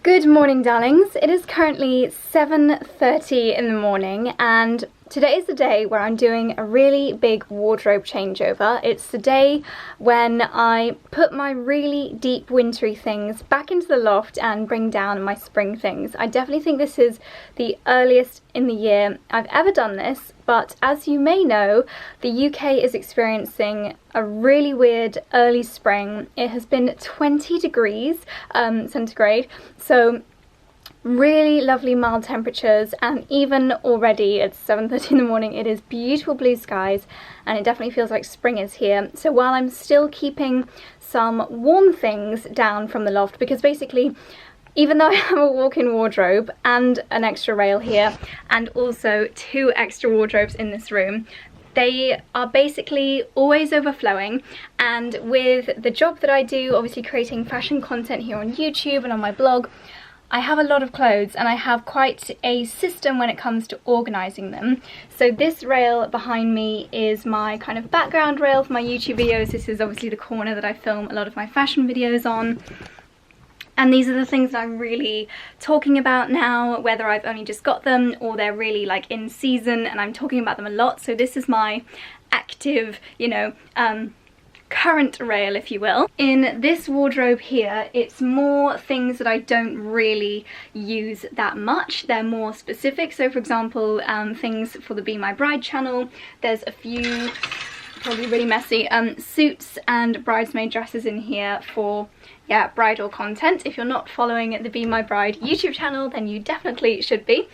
Good morning, darlings. It is currently 7:30 in the morning and today is the day where I'm doing a really big wardrobe changeover. It's the day when I put my really deep wintry things back into the loft and bring down my spring things. I definitely think this is the earliest in the year I've ever done this, but as you may know, the UK is experiencing a really weird early spring. It has been 20 degrees centigrade, so really lovely mild temperatures, and even already at 7:30 in the morning it is beautiful blue skies and it definitely feels like spring is here. So while I'm still keeping some warm things down from the loft, because basically even though I have a walk-in wardrobe and an extra rail here and also 2 extra wardrobes in this room, they are basically always overflowing, and with the job that I do, obviously creating fashion content here on YouTube and on my blog, I have a lot of clothes and I have quite a system when it comes to organising them. So this rail behind me is my kind of background rail for my YouTube videos. This is obviously the corner that I film a lot of my fashion videos on. And these are the things that I'm really talking about now, whether I've only just got them or they're really like in season and I'm talking about them a lot. So this is my active, you know, current rail, if you will. In this wardrobe here, it's more things that I don't really use that much. They're more specific. So for example, things for the Be My Bride channel, there's a few probably really messy suits and bridesmaid dresses in here for bridal content. If you're not following the Be My Bride YouTube channel, then you definitely should be.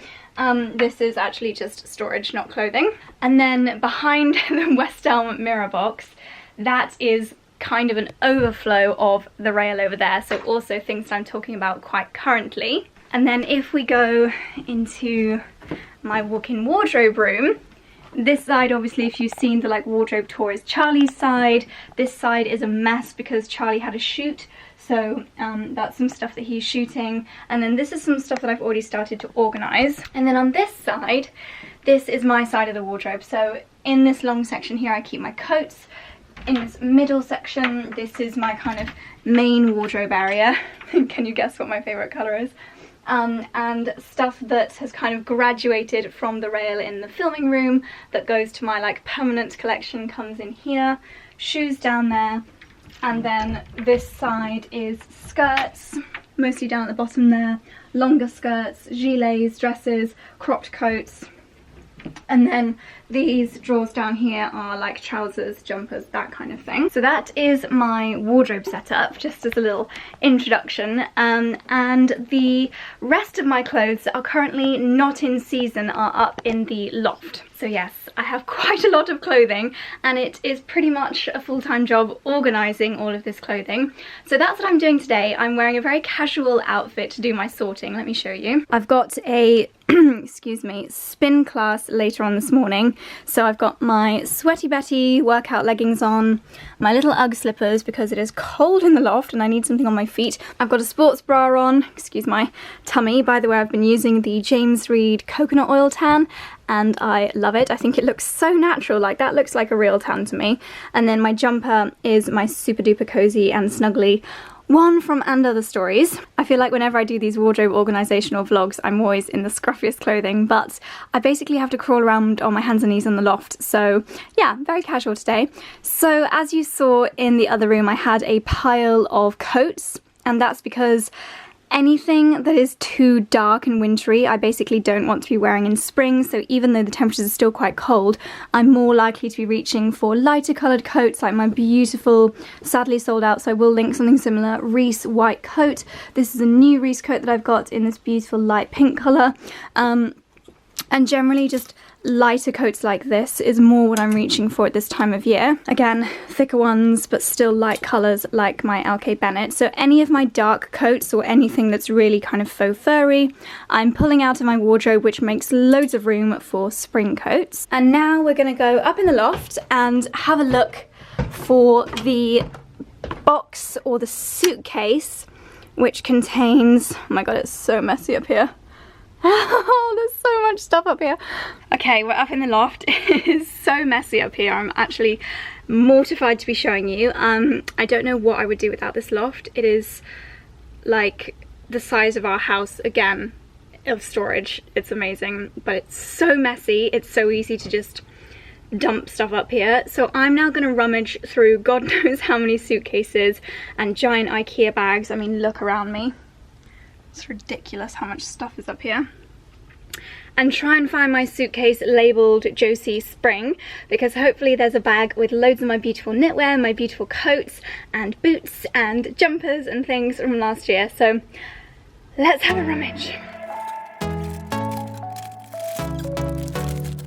This is actually just storage, not clothing. And then behind the West Elm mirror box, that is kind of an overflow of the rail over there, so also things that I'm talking about quite currently. And then if we go into my walk-in wardrobe room, this side, obviously, if you've seen the like wardrobe tour, is Charlie's side. This side is a mess because Charlie had a shoot, so that's some stuff that he's shooting. And then this is some stuff that I've already started to organise. And then on this side, this is my side of the wardrobe. So in this long section here, I keep my coats. In this middle section, this is my kind of main wardrobe area. Can you guess what my favourite colour is? And stuff that has kind of graduated from the rail in the filming room that goes to my like permanent collection comes in here. Shoes down there. And then this side is skirts, mostly down at the bottom there. Longer skirts, gilets, dresses, cropped coats. And then these drawers down here are like trousers, jumpers, that kind of thing. So that is my wardrobe setup, just as a little introduction. And the rest of my clothes that are currently not in season are up in the loft. So yes, I have quite a lot of clothing and it is pretty much a full-time job organising all of this clothing. So that's what I'm doing today. I'm wearing a very casual outfit to do my sorting. Let me show you. I've got a excuse me, spin class later on this morning. So I've got my Sweaty Betty workout leggings on, my little Ugg slippers because it is cold in the loft and I need something on my feet. I've got a sports bra on, excuse my tummy. By the way, I've been using the James Reed coconut oil tan and I love it. I think it looks so natural, like that looks like a real tan to me. And then my jumper is my super duper cozy and snuggly one from And Other Stories. I feel like whenever I do these wardrobe organisational vlogs, I'm always in the scruffiest clothing, but I basically have to crawl around on my hands and knees in the loft. So yeah, very casual today. So as you saw in the other room, I had a pile of coats, and that's because anything that is too dark and wintry, I basically don't want to be wearing in spring. So even though the temperatures are still quite cold, I'm more likely to be reaching for lighter coloured coats, like my beautiful, sadly sold out, so I will link something similar, Reese white coat. This is a new Reese coat that I've got in this beautiful light pink colour. And generally just lighter coats like this is more what I'm reaching for at this time of year. Again, thicker ones, but still light colours like my LK Bennett. So any of my dark coats or anything that's really kind of faux furry, I'm pulling out of my wardrobe, which makes loads of room for spring coats. And now we're going to go up in the loft and have a look for the box or the suitcase, which contains, oh my god, it's so messy up here. Oh, there's so much stuff up here. Okay, we're up in the loft. It is so messy up here. I'm actually mortified to be showing you. I don't know what I would do without this loft. It is like the size of our house again of storage. It's amazing, but it's so messy. It's so easy to just dump stuff up here. So I'm now going to rummage through God knows how many suitcases and giant IKEA bags. I mean, look around me. It's ridiculous how much stuff is up here. And try and find my suitcase labelled Josie Spring, because hopefully there's a bag with loads of my beautiful knitwear, my beautiful coats and boots and jumpers and things from last year. So let's have a rummage.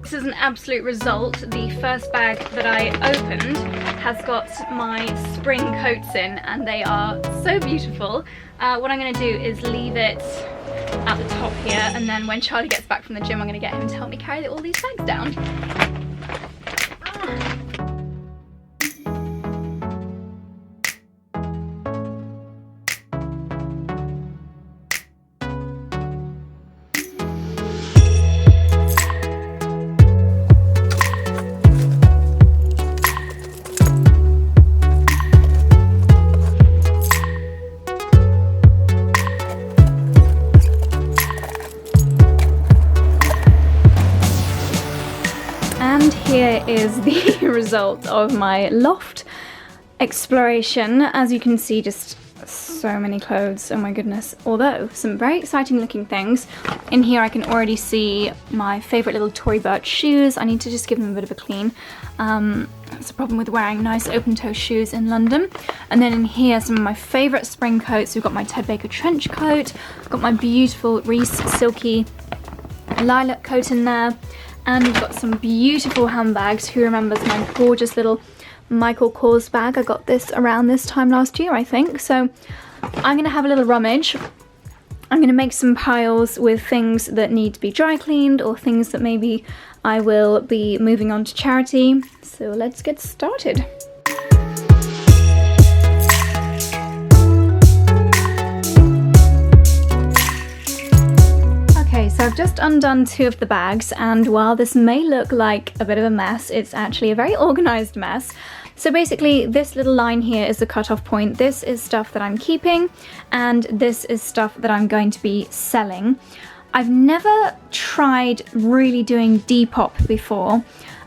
This is an absolute result. The first bag that I opened has got my spring coats in, and they are so beautiful. What I'm going to do is leave it at the top here, and then when Charlie gets back from the gym I'm going to get him to help me carry all these bags down. Here is the result of my loft exploration. As you can see, just so many clothes, oh my goodness. Although some very exciting looking things. In here I can already see my favourite little Tory Burch shoes. I need to just give them a bit of a clean. That's the problem with wearing nice open-toe shoes in London. And then in here, some of my favourite spring coats. We've got my Ted Baker trench coat, I've got my beautiful Reese silky lilac coat in there. And we've got some beautiful handbags. Who remembers my gorgeous little Michael Kors bag? I got this around this time last year, I think. So I'm going to have a little rummage. I'm going to make some piles with things that need to be dry cleaned or things that maybe I will be moving on to charity. So let's get started. So I've just undone 2 of the bags, and while this may look like a bit of a mess, it's actually a very organised mess. So basically this little line here is the cut-off point. This is stuff that I'm keeping, and this is stuff that I'm going to be selling. I've never tried really doing Depop before,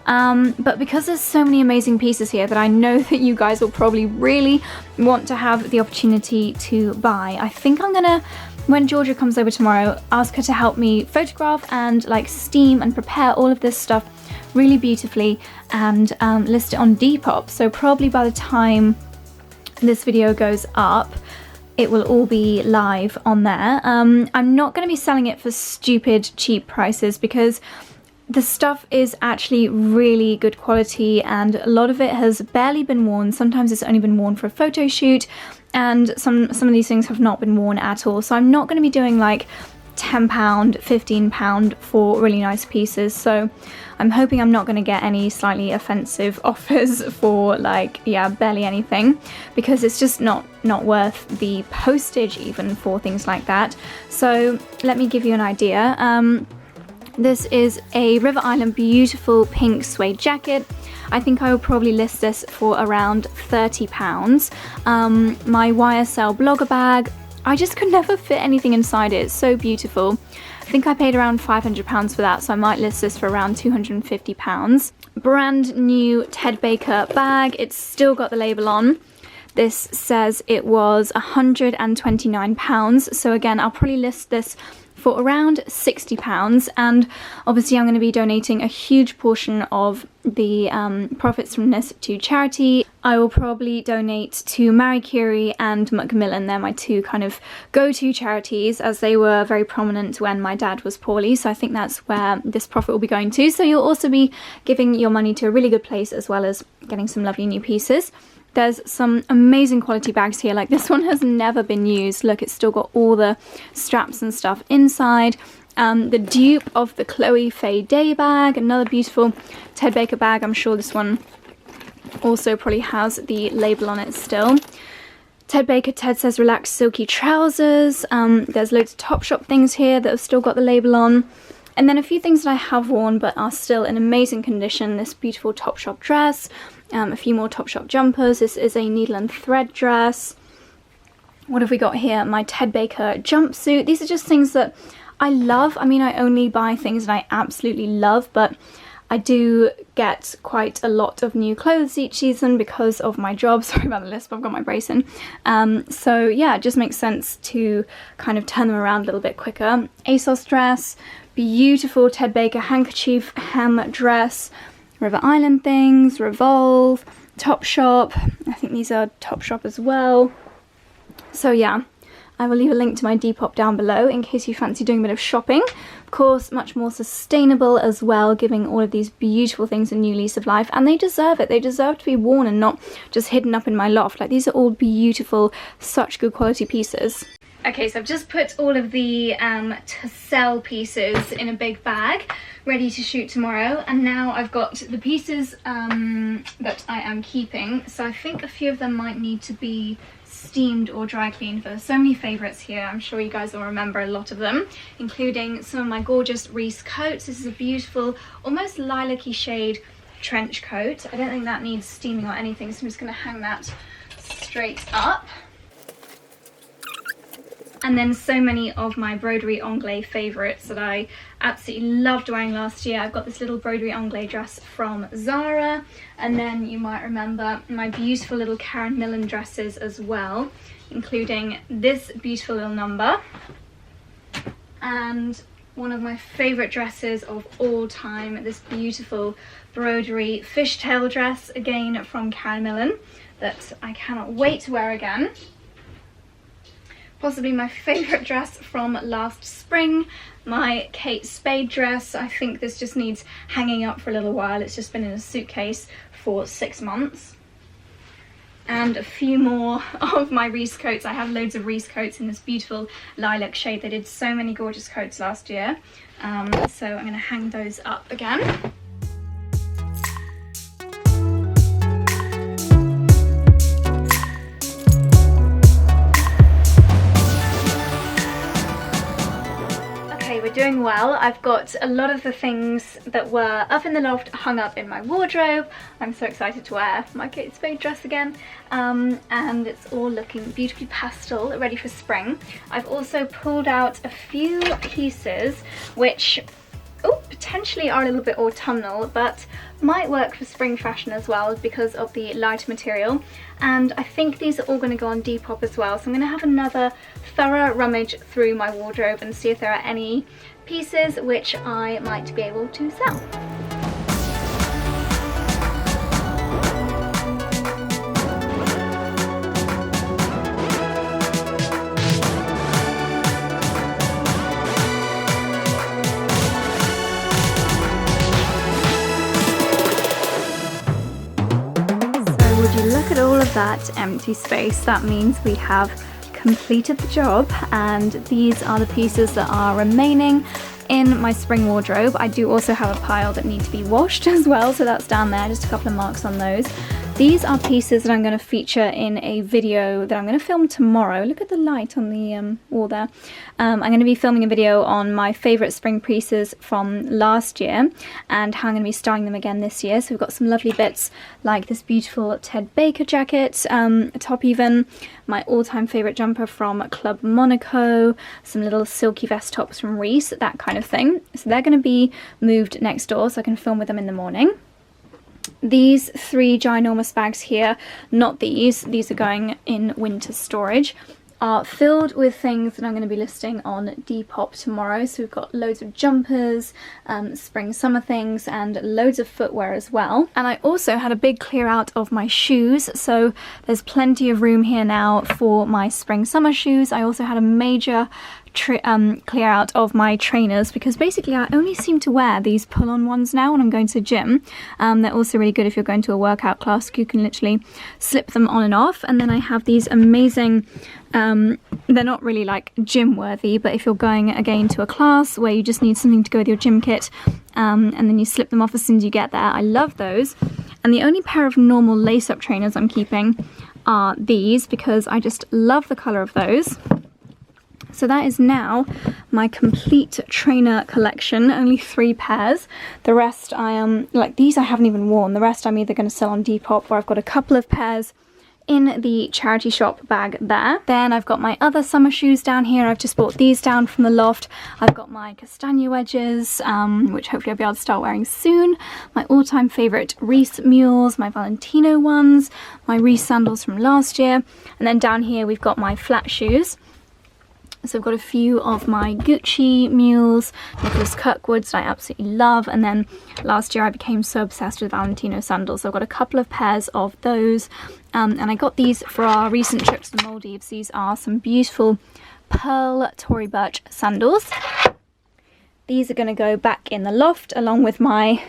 but because there's so many amazing pieces here that I know that you guys will probably really want to have the opportunity to buy, I think I'm gonna, when Georgia comes over tomorrow, ask her to help me photograph and like steam and prepare all of this stuff really beautifully and list it on Depop. So probably by the time this video goes up, it will all be live on there. I'm not going to be selling it for stupid cheap prices because the stuff is actually really good quality, and a lot of it has barely been worn. Sometimes it's only been worn for a photo shoot, and some of these things have not been worn at all. So I'm not going to be doing like £10, £15 for really nice pieces. So I'm hoping I'm not going to get any slightly offensive offers for like, yeah, barely anything, because it's just not worth the postage even for things like that. So let me give you an idea. This is a River Island beautiful pink suede jacket. I think I will probably list this for around £30. My YSL blogger bag, I just could never fit anything inside it. It's so beautiful. I think I paid around £500 for that, so I might list this for around £250. Brand new Ted Baker bag. It's still got the label on. This says it was £129. So again, I'll probably list this for around £60, and obviously I'm going to be donating a huge portion of the profits from this to charity. I will probably donate to Marie Curie and Macmillan. They're my 2 kind of go-to charities, as they were very prominent when my dad was poorly, so I think that's where this profit will be going to. So you'll also be giving your money to a really good place, as well as getting some lovely new pieces. There's some amazing quality bags here. Like this one has never been used. Look, it's still got all the straps and stuff inside. The dupe of the Chloe Faye Day bag, another beautiful Ted Baker bag. I'm sure this one also probably has the label on it still. Ted Baker Ted Says Relaxed silky trousers. There's loads of Topshop things here that have still got the label on. And then a few things that I have worn but are still in amazing condition. This beautiful Topshop dress. A few more Topshop jumpers. This is a needle and thread dress. What have we got here? My Ted Baker jumpsuit. These are just things that I love. I mean, I only buy things that I absolutely love, but I do get quite a lot of new clothes each season because of my job. Sorry about the lisp, I've got my brace in. So yeah, it just makes sense to kind of turn them around a little bit quicker. ASOS dress, beautiful Ted Baker handkerchief hem dress, River Island things, Revolve, Topshop. I think these are Topshop as well. So yeah, I will leave a link to my Depop down below in case you fancy doing a bit of shopping. Of course, much more sustainable as well, giving all of these beautiful things a new lease of life, and they deserve it. They deserve to be worn and not just hidden up in my loft. Like, these are all beautiful, such good quality pieces. Okay, so I've just put all of the to sell pieces in a big bag, ready to shoot tomorrow, and now I've got the pieces that I am keeping. So I think a few of them might need to be steamed or dry cleaned, but there's so many favourites here. I'm sure you guys will remember a lot of them, including some of my gorgeous Reese coats. This is a beautiful, almost lilac-y shade trench coat. I don't think that needs steaming or anything, so I'm just going to hang that straight up. And then so many of my broderie anglais favourites that I absolutely loved wearing last year. I've got this little broderie anglais dress from Zara, and then you might remember my beautiful little Karen Millen dresses as well, including this beautiful little number, and one of my favourite dresses of all time, this beautiful broderie fishtail dress, again from Karen Millen, that I cannot wait to wear again. Possibly my favourite dress from last spring, my Kate Spade dress. I think this just needs hanging up for a little while. It's just been in a suitcase for 6 months. And a few more of my Reese coats. I have loads of Reese coats in this beautiful lilac shade. They did so many gorgeous coats last year. So I'm going to hang those up again. We're doing well. I've got a lot of the things that were up in the loft hung up in my wardrobe. I'm so excited to wear my Kate Spade dress again, and it's all looking beautifully pastel, ready for spring. I've also pulled out a few pieces which potentially are a little bit autumnal, but might work for spring fashion as well because of the lighter material. And I think these are all going to go on Depop as well, so I'm going to have another thorough rummage through my wardrobe and see if there are any pieces which I might be able to sell. Look at all of that empty space. That means we have completed the job, and these are the pieces that are remaining in my spring wardrobe. I do also have a pile that need to be washed as well, so that's down there, just a couple of marks on those. These are pieces that I'm going to feature in a video that I'm going to film tomorrow. Look at the light on the wall there. I'm going to be filming a video on my favourite spring pieces from last year and how I'm going to be styling them again this year. So we've got some lovely bits like this beautiful Ted Baker jacket, a top even, my all-time favourite jumper from Club Monaco, some little silky vest tops from Reese, that kind of thing. So they're going to be moved next door so I can film with them in the morning. These 3 ginormous bags here, not these are going in winter storage, are filled with things that I'm going to be listing on Depop tomorrow. So we've got loads of jumpers, spring summer things, and loads of footwear as well. And I also had a big clear out of my shoes, so there's plenty of room here now for my spring summer shoes. I also had a major clear out of my trainers because basically I only seem to wear these pull-on ones now when I'm going to the gym. They're also really good if you're going to a workout class. You can literally slip them on and off. And then I have these amazing, they're not really like gym worthy, but if you're going again to a class where you just need something to go with your gym kit, and then you slip them off as soon as you get there, I love those. And the only pair of normal lace-up trainers I'm keeping are these because I just love the colour of those. So that is now my complete trainer collection, only 3 pairs. The rest I am, like these I haven't even worn, the rest I'm either going to sell on Depop or I've got a couple of pairs in the charity shop bag there. Then I've got my other summer shoes down here. I've just brought these down from the loft. I've got my castagna wedges, which hopefully I'll be able to start wearing soon. My all-time favourite Reese mules, my Valentino ones, my Reese sandals from last year. And then down here we've got my flat shoes. So I've got a few of my Gucci mules, Nicholas Kirkwoods that I absolutely love, and then last year I became so obsessed with Valentino sandals, so I've got a couple of pairs of those, and I got these for our recent trip to the Maldives. These are some beautiful pearl Tory Burch sandals. These are going to go back in the loft along with my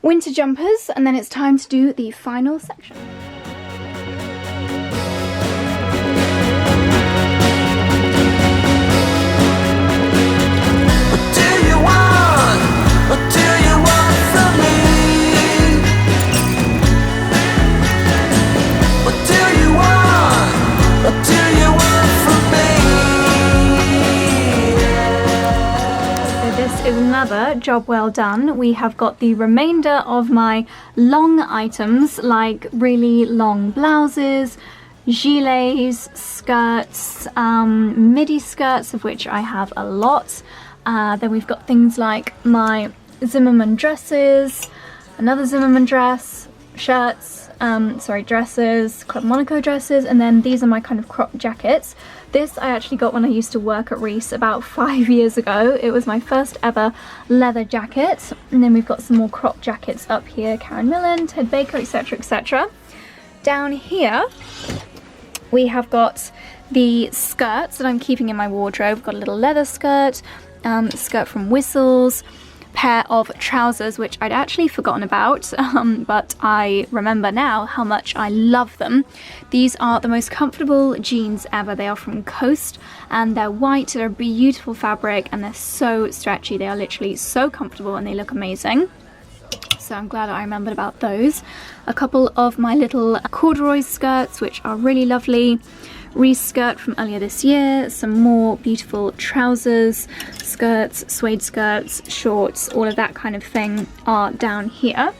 winter jumpers, and then it's time to do the final section. Another job well done. We have got the remainder of my long items, like really long blouses, gilets, skirts, midi skirts, of which I have a lot. Then we've got things like my Zimmermann dresses, another Zimmermann dress, shirts, dresses, Club Monaco dresses, and then these are my kind of crop jackets. This I actually got when I used to work at Reese about 5 years ago. It was my first ever leather jacket. And then we've got some more crop jackets up here, Karen Millen, Ted Baker, etc, etc. Down here we have got the skirts that I'm keeping in my wardrobe. I've got a little leather skirt, skirt from Whistles, pair of trousers which I'd actually forgotten about, but I remember now how much I love them. These are the most comfortable jeans ever. They are from Coast and they're white, they're a beautiful fabric, and they're so stretchy. They are literally so comfortable and they look amazing. So I'm glad I remembered about those. A couple of my little corduroy skirts which are really lovely. Reese skirt from earlier this year, some more beautiful trousers, skirts, suede skirts, shorts, all of that kind of thing are down here.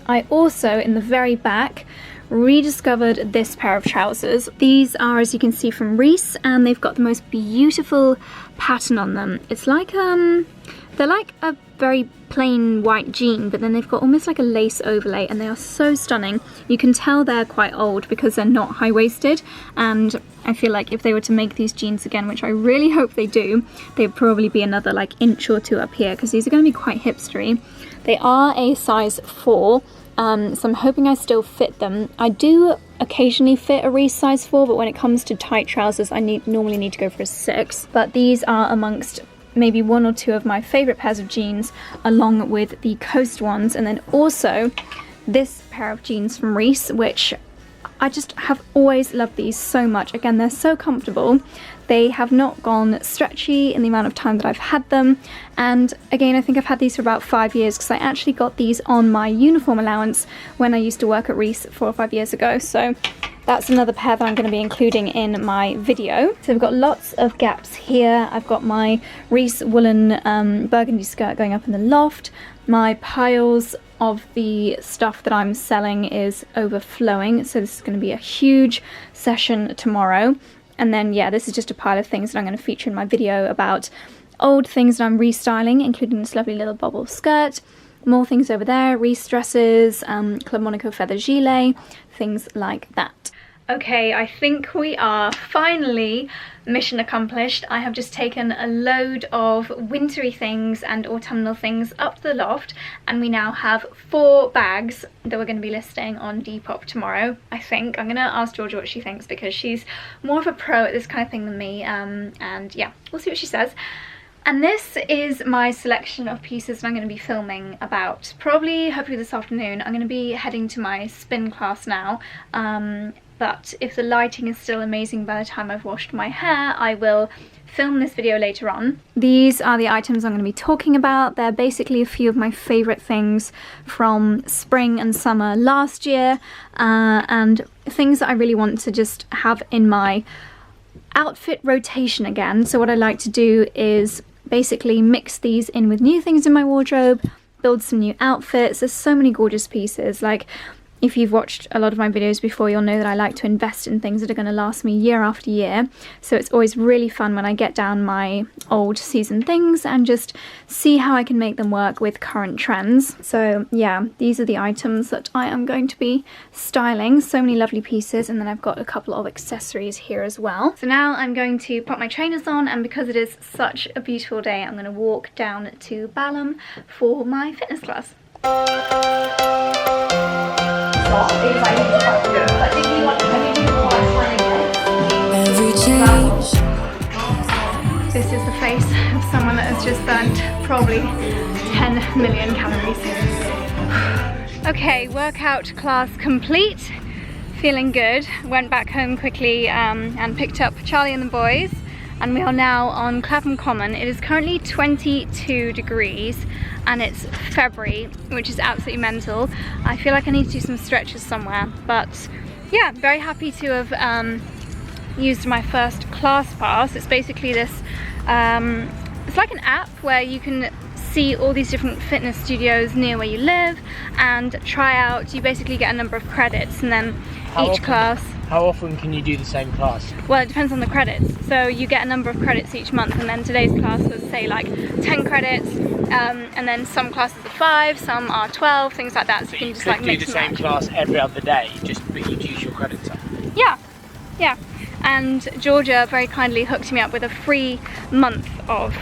I also, in the very back, rediscovered this pair of trousers. These are, as you can see, from Reese, and they've got the most beautiful pattern on them. It's like they're like a very plain white jean, but then they've got almost like a lace overlay, and they are so stunning. You can tell they're quite old because they're not high-waisted, and I feel like if they were to make these jeans again, which I really hope they do, they'd probably be another like inch or two up here, because these are going to be quite hipstery. They are a size 4, so I'm hoping I still fit them. I do occasionally fit a Reese size 4, but when it comes to tight trousers I normally need to go for a 6. But these are amongst maybe 1 or 2 of my favourite pairs of jeans, along with the Coast ones, and then also this pair of jeans from Reese, which I just have always loved these so much. Again, they're so comfortable. They have not gone stretchy in the amount of time that I've had them, and again, I think I've had these for about 5 years because I actually got these on my uniform allowance when I used to work at Reese 4 or 5 years ago. So that's another pair that I'm going to be including in my video. So we've got lots of gaps here. I've got my Reese woolen burgundy skirt going up in the loft. My piles of the stuff that I'm selling is overflowing, so this is going to be a huge session tomorrow. And then yeah, this is just a pile of things that I'm going to feature in my video about old things that I'm restyling, including this lovely little bobble skirt. More things over there, Reese dresses, Club Monaco feather gilet, things like that. Okay, I think we are finally mission accomplished. I have just taken a load of wintry things and autumnal things up to the loft, and we now have 4 bags that we're going to be listing on Depop tomorrow, I think. I'm going to ask Georgia what she thinks because she's more of a pro at this kind of thing than me, and yeah, we'll see what she says. And this is my selection of pieces that I'm going to be filming about. Probably, hopefully this afternoon. I'm going to be heading to my spin class now. But if the lighting is still amazing by the time I've washed my hair, I will film this video later on. These are the items I'm going to be talking about. They're basically a few of my favourite things from spring and summer last year, and things that I really want to just have in my outfit rotation again. So what I like to do is basically mix these in with new things in my wardrobe, build some new outfits. There's so many gorgeous pieces. Like, if you've watched a lot of my videos before, you'll know that I like to invest in things that are going to last me year after year. So it's always really fun when I get down my old season things and just see how I can make them work with current trends. So yeah, these are the items that I am going to be styling. So many lovely pieces, and then I've got a couple of accessories here as well. So now I'm going to put my trainers on, and because it is such a beautiful day, I'm going to walk down to Balham for my fitness class. This is the face of someone that has just burnt probably 10 million calories. Okay, workout class complete. Feeling good. Went back home quickly and picked up Charlie and the boys, and we are now on Clapham Common. It is currently 22 degrees and it's February, which is absolutely mental. I feel like I need to do some stretches somewhere, but yeah, very happy to have used my first class pass. It's basically this, it's like an app where you can see all these different fitness studios near where you live and try out. You basically get a number of credits, and then class. How often can you do the same class? Well, it depends on the credits. So you get a number of credits each month, and then today's class was, say, like 10 credits, and then some classes are 5, some are 12, things like that. So you can just like mix do the same class every other day, just but you use your credits up. Yeah, yeah. And Georgia very kindly hooked me up with a free month of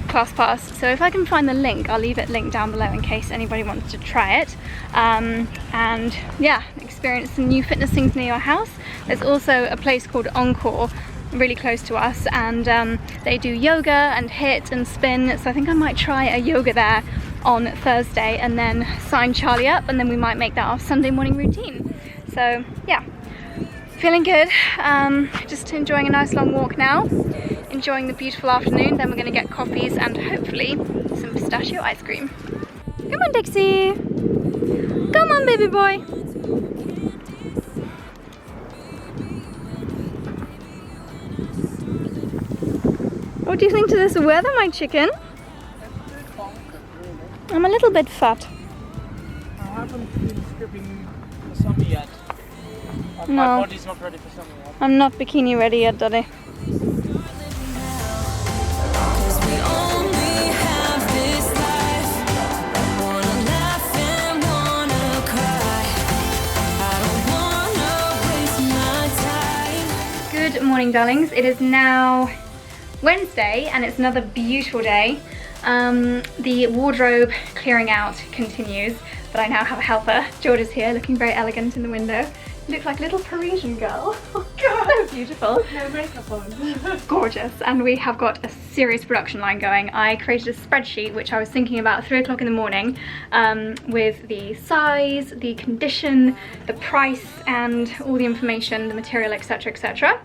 class pass. So if I can find the link, I'll leave it linked down below in case anybody wants to try it. And yeah, experience some new fitness things near your house. There's also a place called Encore really close to us, and they do yoga and HIIT and spin. So I think I might try a yoga there on Thursday and then sign Charlie up, and then we might make that our Sunday morning routine. So yeah, feeling good. Just enjoying a nice long walk now, enjoying the beautiful afternoon. Then we're going to get coffees and hopefully some pistachio ice cream. Come on, Dixie. Come on, baby boy. What do you think to this weather, my chicken? I'm a little bit fat. I haven't been stripping for summer yet. No. My body's not ready for summer yet. I'm not bikini ready yet, Daddy. Good morning, darlings. It is now Wednesday and it's another beautiful day. The wardrobe clearing out continues, but I now have a helper. George is here, looking very elegant in the window. You look like a little Parisian girl. Oh god, so beautiful. No makeup on. Gorgeous. And we have got a serious production line going. I created a spreadsheet, which I was thinking about at 3 o'clock in the morning, with the size, the condition, the price, and all the information, the material, etc, etc.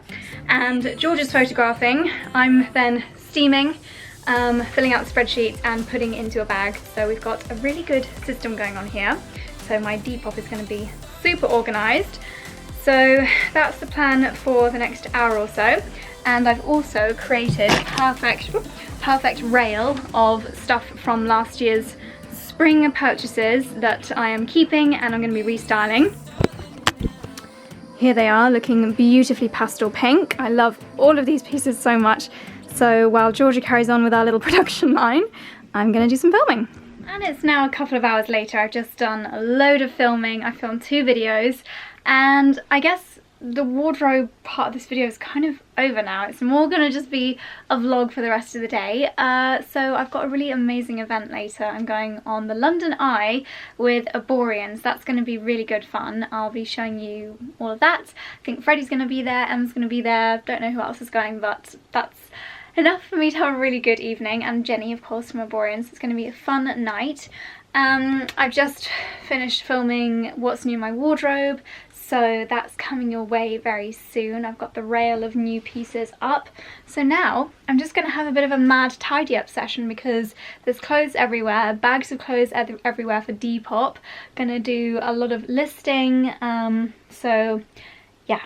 And George is photographing. I'm then steaming, filling out the spreadsheet and putting into a bag. So we've got a really good system going on here. So my Depop is going to be super organized. So that's the plan for the next hour or so. And I've also created a perfect rail of stuff from last year's spring purchases that I am keeping and I'm going to be restyling. Here they are, looking beautifully pastel pink. I love all of these pieces so much. So while Georgia carries on with our little production line, I'm going to do some filming. And it's now a couple of hours later. I've just done a load of filming. I filmed 2 videos, and I guess the wardrobe part of this video is kind of over now. It's more gonna just be a vlog for the rest of the day. So I've got a really amazing event later. I'm going on the London Eye with Aborians. That's gonna be really good fun. I'll be showing you all of that. I think Freddie's gonna be there, Emma's gonna be there. Don't know who else is going, but that's enough for me to have a really good evening. And Jenny, of course, from Aborians. It's going to be a fun night. I've just finished filming what's new in my wardrobe, so that's coming your way very soon. I've got the rail of new pieces up. So now I'm just going to have a bit of a mad tidy up session because there's clothes everywhere, bags of clothes everywhere for Depop. Gonna do a lot of listing, so yeah.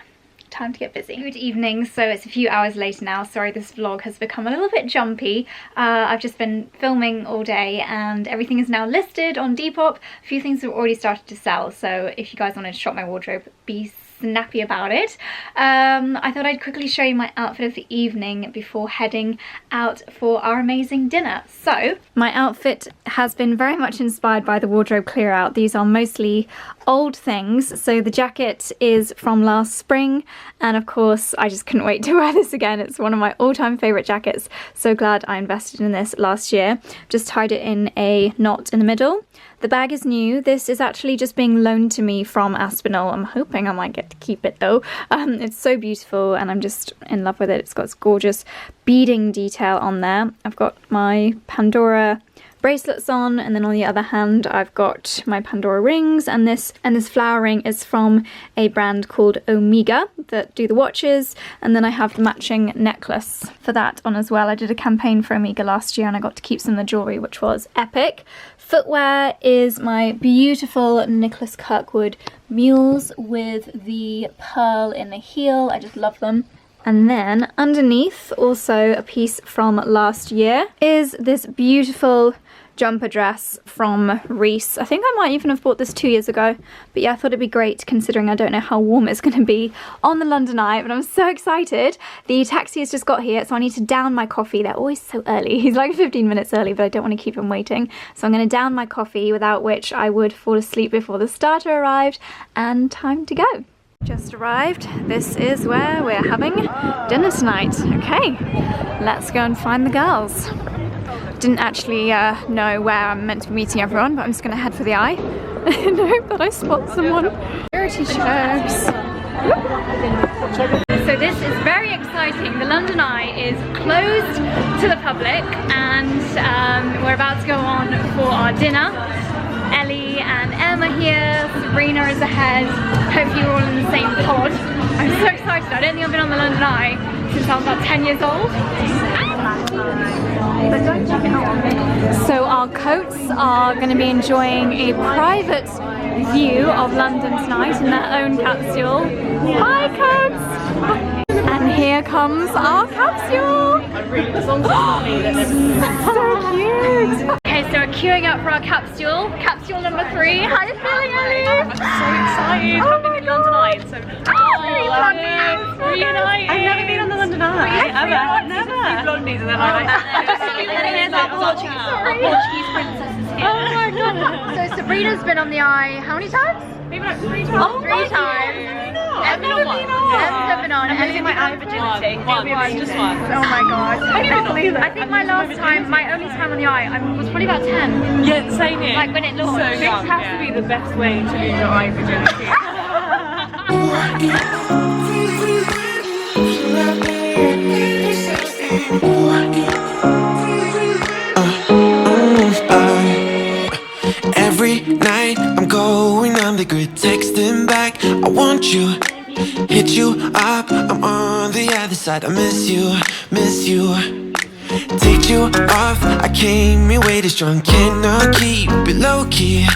time to get busy. Good evening, so it's a few hours later now. Sorry this vlog has become a little bit jumpy. I've just been filming all day and everything is now listed on Depop. A few things have already started to sell, so if you guys wanted to shop my wardrobe, be snappy about it. I thought I'd quickly show you my outfit of the evening before heading out for our amazing dinner. So my outfit has been very much inspired by the wardrobe clear out. These are mostly old things. So the jacket is from last spring, and of course I just couldn't wait to wear this again. It's one of my all-time favorite jackets. So glad I invested in this last year. Just tied it in a knot in the middle. The bag is new. This is actually just being loaned to me from Aspinall. I'm hoping I might get to keep it though. It's so beautiful and I'm just in love with it. It's got this gorgeous beading detail on there. I've got my Pandora bracelets on, and then on the other hand I've got my Pandora rings, and this flower ring is from a brand called Omega that do the watches, and then I have the matching necklace for that on as well. I did a campaign for Omega last year and I got to keep some of the jewellery, which was epic. Footwear is my beautiful Nicholas Kirkwood mules with the pearl in the heel. I just love them. And then underneath, also a piece from last year, is this beautiful jumper dress from Reese. I think I might even have bought this 2 years ago, but yeah, I thought it'd be great considering I don't know how warm it's going to be on the London Eye, but I'm so excited. The taxi has just got here, so I need to down my coffee. They're always so early. He's like 15 minutes early, but I don't want to keep him waiting. So I'm going to down my coffee, without which I would fall asleep before the starter arrived, and time to go. Just arrived. This is where we're having dinner tonight. Okay, let's go and find the girls. Didn't actually know where I'm meant to be meeting everyone, but I'm just going to head for the Eye. No, but I spot someone. Security checks. So this is very exciting. The London Eye is closed to the public, and we're about to go on for our dinner. Ellie and Emma here, Sabrina is ahead. Hopefully you're all in the same pod. I'm so excited. I don't think I've been on the London Eye since I was about 10 years old. So our coats are going to be enjoying a private view of London tonight in their own capsule. Hi coats! And here comes our capsule! So cute! Okay, so we're queuing up for our capsule. Capsule number 3. How are you feeling, Ellie? I'm so excited. Oh I've been in London Eye, so really nice. I've never been on the London Eye. Ever. Never. Blondies and then I Portuguese princesses here. Oh my god. So Sabrina's been on the Eye how many times? Maybe like 3 times. Oh, 3 times. I've been on one. Emma's been on. I'm losing my eye virginity. Just one. Oh my god. I can't believe it. I think my last time, my only time on the Eye, was probably about 10. Yeah, same here. Like when it launched. This has to be the best way to lose your eye virginity. Every night I'm going on the grid, texting back, I want you, hit you up, I'm on the other side, I miss you, miss you. Take you off, I came in way too strong, cannot keep it low key.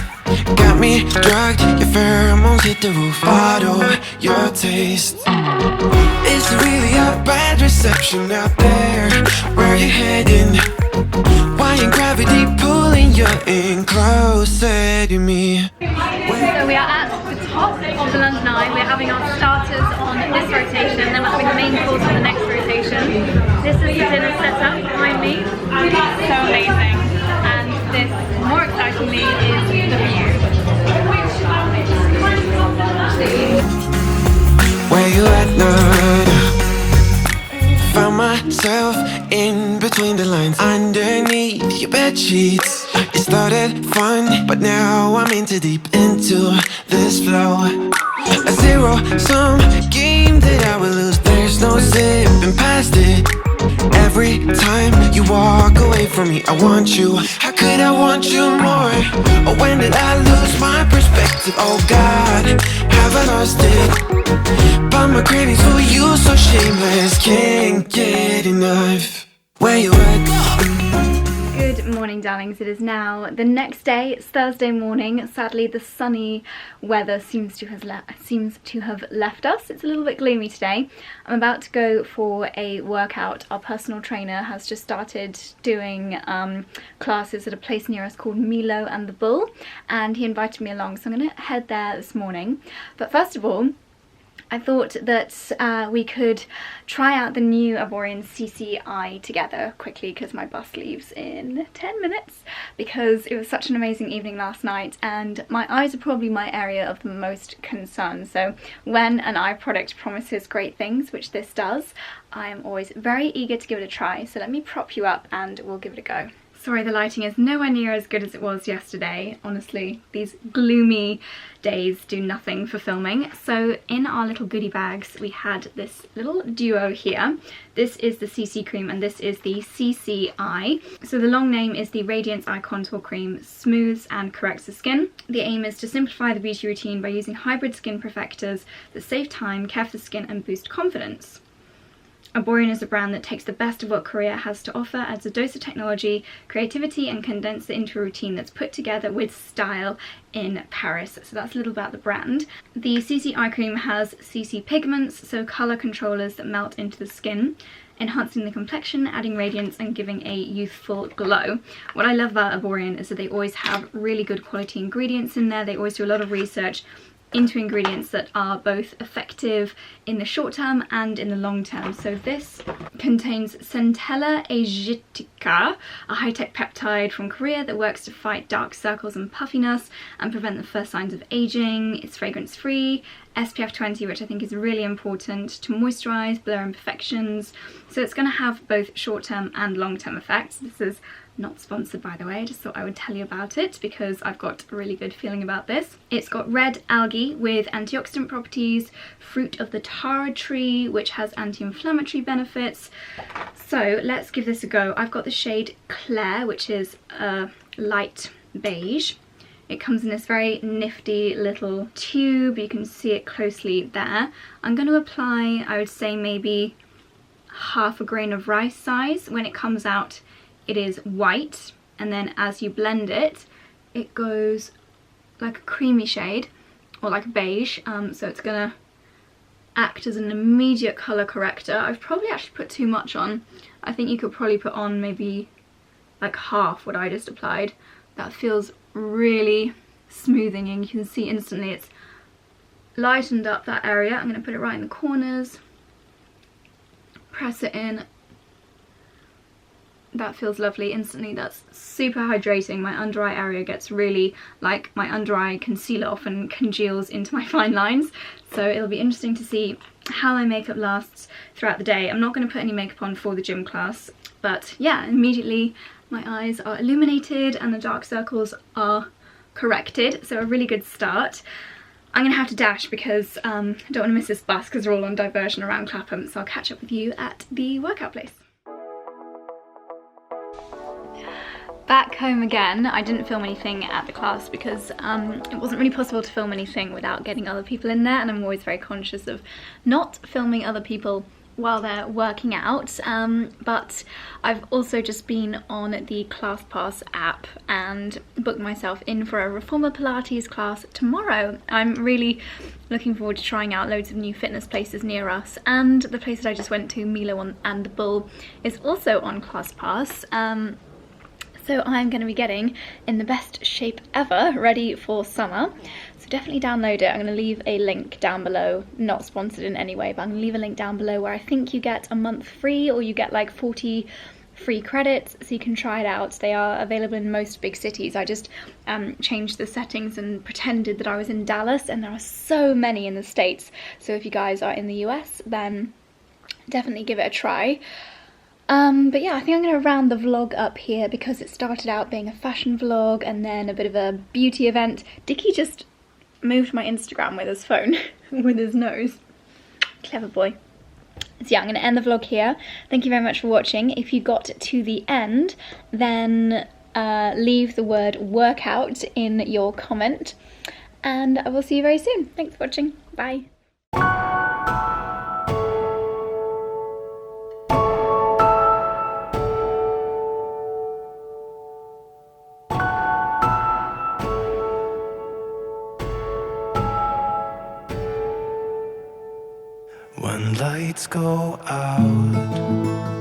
Got me drugged, your pheromones hit the roof, auto your taste. It's really a bad reception out there, where you heading? Why ain't gravity pulling you in closer to me? So we are at the top of the London Eye. We're having our starters on this rotation, then we're having the main course on the next rotation. This is the dinner setup behind me. So amazing. And this, more excitingly, is the view. Where you at now? Found myself in between the lines, underneath your bed sheets. It started fun, but now I'm in too deep into this flow. A zero-sum game that I will lose. There's no zipping past it. Every time you walk away from me, I want you. How could I want you more? Or when did I lose my perspective? Oh God, have I lost it? But my cravings for you so shameless, can't get enough. Where you at? Good morning morning, darlings. It is now the next day. It's Thursday morning. Sadly, the sunny weather seems to have left us. It's a little bit gloomy today. I'm about to go for a workout. Our personal trainer has just started doing classes at a place near us called Milo and the Bull, and he invited me along, so I'm going to head there this morning. But first of all, I thought that we could try out the new Aborian CCI together quickly, because my bus leaves in 10 minutes, because it was such an amazing evening last night and my eyes are probably my area of the most concern. So when an eye product promises great things, which this does, I am always very eager to give it a try. So let me prop you up and we'll give it a go. Sorry, the lighting is nowhere near as good as it was yesterday. Honestly, these gloomy days do nothing for filming. So in our little goodie bags, we had this little duo here. This is the CC cream and this is the CCI. So the long name is the Radiance Eye Contour Cream. Smooths and corrects the skin. The aim is to simplify the beauty routine by using hybrid skin perfectors that save time, care for the skin and boost confidence. Aborian is a brand that takes the best of what Korea has to offer, adds a dose of technology, creativity and condenses it into a routine that's put together with style in Paris. So that's a little about the brand. The CC eye cream has CC pigments, so colour controllers that melt into the skin, enhancing the complexion, adding radiance and giving a youthful glow. What I love about Aborian is that they always have really good quality ingredients in there. They always do a lot of research into ingredients that are both effective in the short term and in the long term. So this contains Centella Asiatica, a high-tech peptide from Korea that works to fight dark circles and puffiness and prevent the first signs of aging. It's fragrance-free, SPF 20, which I think is really important to moisturize, blur imperfections. So it's going to have both short-term and long-term effects. This is not sponsored, by the way. I just thought I would tell you about it because I've got a really good feeling about this. It's got red algae with antioxidant properties, fruit of the taro tree, which has anti-inflammatory benefits. So let's give this a go. I've got the shade Claire, which is a light beige. It comes in this very nifty little tube. You can see it closely there. I'm going to apply, I would say, maybe half a grain of rice size. When it comes out, it is white, and then as you blend it, it goes like a creamy shade, or like a beige, so it's gonna act as an immediate colour corrector. I've probably actually put too much on. I think you could probably put on maybe like half what I just applied. That feels really smoothing, and you can see instantly it's lightened up that area. I'm gonna put it right in the corners, press it in. That feels lovely instantly. That's super hydrating. My under eye area gets really, like, my under eye concealer often congeals into my fine lines, so it'll be interesting to see how my makeup lasts throughout the day. I'm not going to put any makeup on for the gym class, but yeah, immediately my eyes are illuminated and the dark circles are corrected, so a really good start. I'm going to have to dash because I don't want to miss this bus because we're all on diversion around Clapham, so I'll catch up with you at the workout place. Back home again. I didn't film anything at the class because it wasn't really possible to film anything without getting other people in there, and I'm always very conscious of not filming other people while they're working out, but I've also just been on the ClassPass app and booked myself in for a Reformer Pilates class tomorrow. I'm really looking forward to trying out loads of new fitness places near us, and the place that I just went to, Milo and the Bull, is also on ClassPass. So I'm going to be getting in the best shape ever, ready for summer. So definitely download it. I'm going to leave a link down below, not sponsored in any way, but I'm going to leave a link down below where I think you get a month free, or you get like 40 free credits, so you can try it out. They are available in most big cities. I just changed the settings and pretended that I was in Dallas, and there are so many in the States. So if you guys are in the US, then definitely give it a try. But yeah, I think I'm going to round the vlog up here because it started out being a fashion vlog and then a bit of a beauty event. Dickie just moved my Instagram with his phone, with his nose. Clever boy. So yeah, I'm going to end the vlog here. Thank you very much for watching. If you got to the end, then leave the word workout in your comment, and I will see you very soon. Thanks for watching. Bye. lights go out.